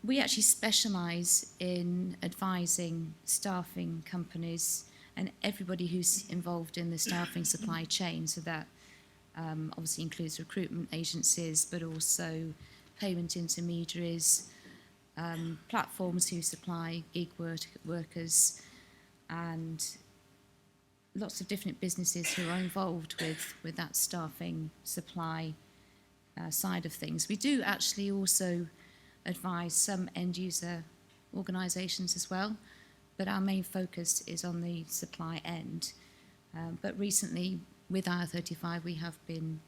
We actually specialise in advising staffing companies and everybody who's involved in the staffing supply chain. So that obviously includes recruitment agencies, but also payment intermediaries, platforms who supply gig workers, and lots of different businesses who are involved with that staffing supply side of things. We do actually also advise some end user organisations as well, but our main focus is on the supply end. But recently, with IR35, we have been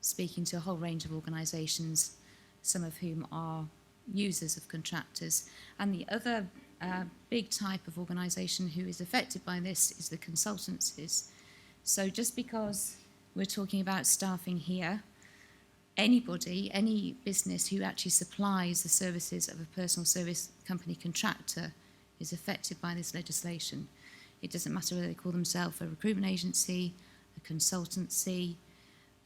speaking to a whole range of organisations, some of whom are users of contractors. And the other big type of organisation who is affected by this is the consultancies. So just because we're talking about staffing here, anybody, any business who actually supplies the services of a personal service company contractor is affected by this legislation. It doesn't matter whether they call themselves a recruitment agency, a consultancy,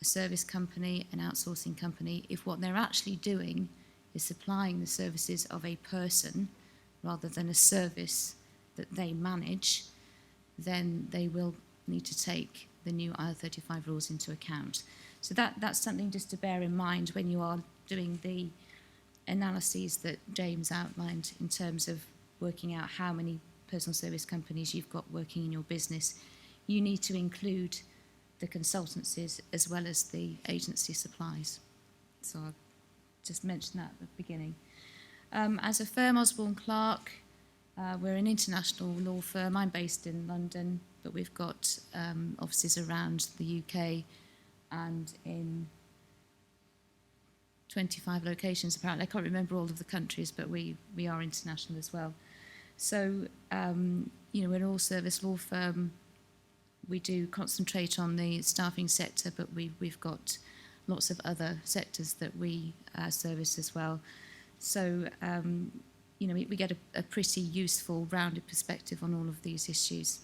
a service company, an outsourcing company. If what they're actually doing is supplying the services of a person rather than a service that they manage, then they will need to take the new IR35 rules into account. So that's something just to bear in mind when you are doing the analyses that James outlined in terms of working out how many personal service companies you've got working in your business. You need to include the consultancies as well as the agency supplies. So I'll just mention that at the beginning. As a firm, Osborne Clarke, we're an international law firm. I'm based in London, but we've got offices around the UK and in 25 locations apparently. I can't remember all of the countries, but we are international as well. So, we're an all-service law firm. We do concentrate on the staffing sector, but we've got lots of other sectors that we service as well. So, we get a pretty useful, rounded perspective on all of these issues.